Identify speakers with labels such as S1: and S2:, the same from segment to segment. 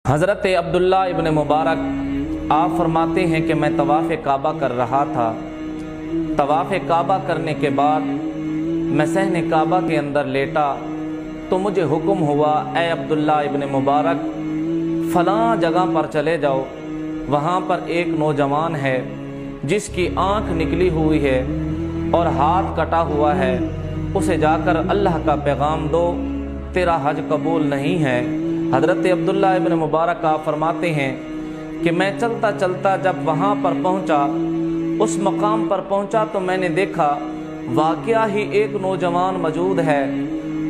S1: حضرت عبداللہ ابن مبارک آپ فرماتے ہیں کہ میں طواف کعبہ کر رہا تھا۔ طواف کعبہ کرنے کے بعد میں صحن کعبہ کے اندر لیٹا تو مجھے حکم ہوا، اے عبداللہ ابن مبارک فلاں جگہ پر چلے جاؤ، وہاں پر ایک نوجوان ہے جس کی آنکھ نکلی ہوئی ہے اور ہاتھ کٹا ہوا ہے، اسے جا کر اللہ کا پیغام دو، تیرا حج قبول نہیں ہے۔ حضرت عبداللہ ابن مبارک آپ فرماتے ہیں کہ میں چلتا چلتا جب وہاں پر پہنچا، اس مقام پر پہنچا تو میں نے دیکھا واقعہ ہی ایک نوجوان موجود ہے،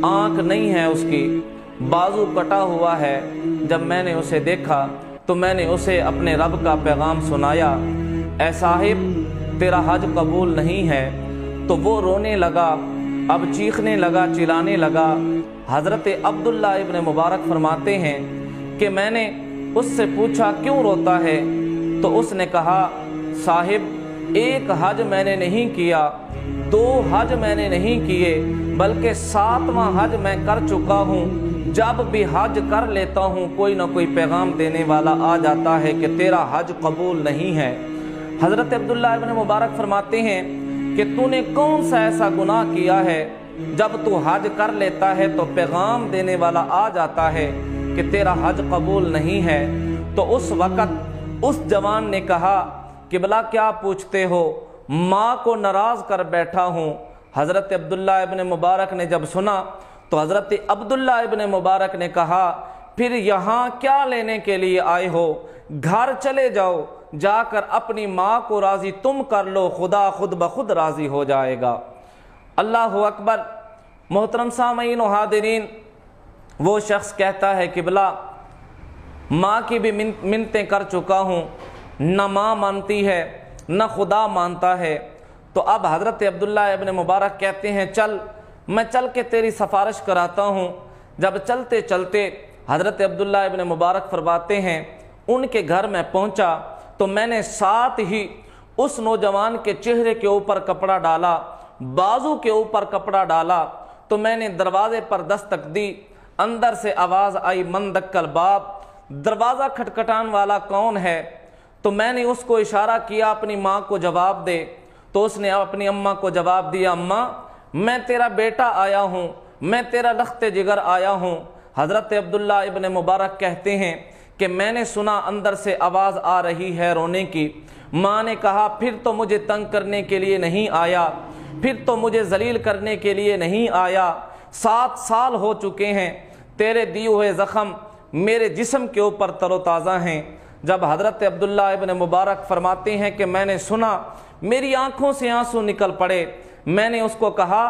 S1: آنکھ نہیں ہے اس کی، بازو کٹا ہوا ہے۔ جب میں نے اسے دیکھا تو میں نے اسے اپنے رب کا پیغام سنایا، اے صاحب تیرا حج قبول نہیں ہے۔ تو وہ رونے لگا، اب چیخنے لگا، چلانے لگا۔ حضرت عبداللہ ابن مبارک فرماتے ہیں کہ میں نے اس سے پوچھا کیوں روتا ہے، تو اس نے کہا صاحب ایک حج میں نے نہیں کیا، 2 حج میں نے نہیں کیے، بلکہ 7واں حج میں کر چکا ہوں۔ جب بھی حج کر لیتا ہوں کوئی نہ کوئی پیغام دینے والا آ جاتا ہے کہ تیرا حج قبول نہیں ہے۔ حضرت عبداللہ ابن مبارک فرماتے ہیں کہ تو نے کون سا ایسا گناہ کیا ہے جب تو حج کر لیتا ہے تو پیغام دینے والا آ جاتا ہے کہ تیرا حج قبول نہیں ہے۔ تو اس وقت اس جوان نے کہا کہ بلا کیا پوچھتے ہو، ماں کو ناراض کر بیٹھا ہوں۔ حضرت عبداللہ ابن مبارک نے جب سنا تو حضرت عبداللہ ابن مبارک نے کہا پھر یہاں کیا لینے کے لیے آئے ہو، گھر چلے جاؤ، جا کر اپنی ماں کو راضی تم کر لو، خدا خود بخود راضی ہو جائے گا۔ اللہ اکبر۔ محترم سامعین و حاضرین، وہ شخص کہتا ہے کہ بلا ماں کی بھی منتیں کر چکا ہوں، نہ ماں مانتی ہے نہ خدا مانتا ہے۔ تو اب حضرت عبداللہ ابن مبارک کہتے ہیں چل میں چل کے تیری سفارش کراتا ہوں۔ جب چلتے چلتے حضرت عبداللہ ابن مبارک فرماتے ہیں ان کے گھر میں پہنچا تو میں نے ساتھ ہی اس نوجوان کے چہرے کے اوپر کپڑا ڈالا، بازو کے اوپر کپڑا ڈالا، تو میں نے دروازے پر دستک دی، اندر سے آواز آئی من دق الباب، دروازہ کھٹکھٹان والا کون ہے؟ تو میں نے اس کو اشارہ کیا اپنی ماں کو جواب دے، تو اس نے اپنی اماں کو جواب دیا، اماں میں تیرا بیٹا آیا ہوں، میں تیرا لخت جگر آیا ہوں۔ حضرت عبداللہ ابن مبارک کہتے ہیں کہ میں نے سنا اندر سے آواز آ رہی ہے رونے کی۔ ماں نے کہا پھر تو مجھے تنگ کرنے کے لیے نہیں آیا، پھر تو مجھے ذلیل کرنے کے لیے نہیں آیا، 7 سال ہو چکے ہیں، تیرے دیے ہوئے زخم میرے جسم کے اوپر تر و تازہ ہیں۔ جب حضرت عبداللہ ابن مبارک فرماتے ہیں کہ میں نے سنا، میری آنکھوں سے آنسو نکل پڑے۔ میں نے اس کو کہا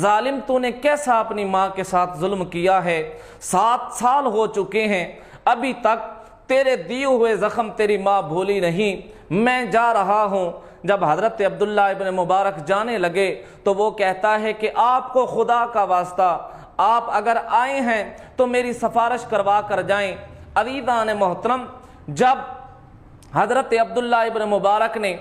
S1: ظالم تو نے کیسا اپنی ماں کے ساتھ ظلم کیا ہے، 7 سال ہو چکے ہیں، ابھی تک تیرے دیے ہوئے زخم تیری ماں بھولی نہیں، میں جا رہا ہوں۔ جب حضرت عبداللہ ابن مبارک جانے لگے تو وہ کہتا ہے کہ آپ کو خدا کا واسطہ، آپ اگر آئے ہیں تو میری سفارش کروا کر جائیں۔ عزیزان محترم، جب حضرت عبداللہ ابن مبارک نے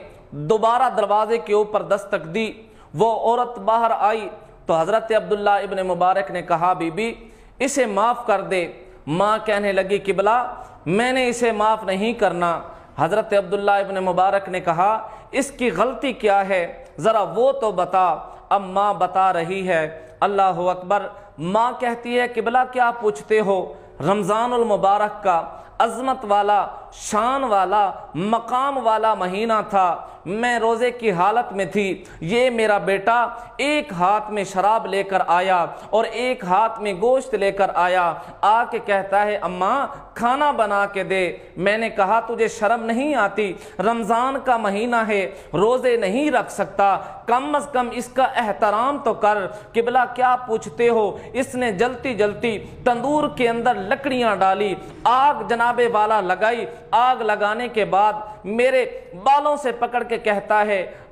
S1: دوبارہ دروازے کے اوپر دستک دی، وہ عورت باہر آئی تو حضرت عبداللہ ابن مبارک نے کہا بی بی اسے معاف کر دے۔ ماں کہنے لگی قبلہ میں نے اسے معاف نہیں کرنا۔ حضرت عبداللہ ابن مبارک نے کہا اس کی غلطی کیا ہے ذرا وہ تو بتا۔ اب ماں بتا رہی ہے۔ اللہ اکبر۔ ماں کہتی ہے قبلہ کیا پوچھتے ہو، رمضان المبارک کا عظمت والا، شان والا، مقام والا مہینہ تھا، میں روزے کی حالت میں تھی، یہ میرا بیٹا ایک ہاتھ میں شراب لے کر آیا اور ایک ہاتھ میں گوشت لے کر آیا، آ کے کہتا ہے اماں کھانا بنا کے دے۔ میں نے کہا تجھے شرم نہیں آتی، رمضان کا مہینہ ہے، روزے نہیں رکھ سکتا، کم از کم اس کا احترام تو کر۔ قبلہ کیا پوچھتے ہو؟ اس نے جلتی جلتی تندور کے اندر لکڑیاں ڈالی، آگ جناب والا لگائی، آگ لگانے کے بعد میرے بالوں سے پکڑ کے کہتا ہے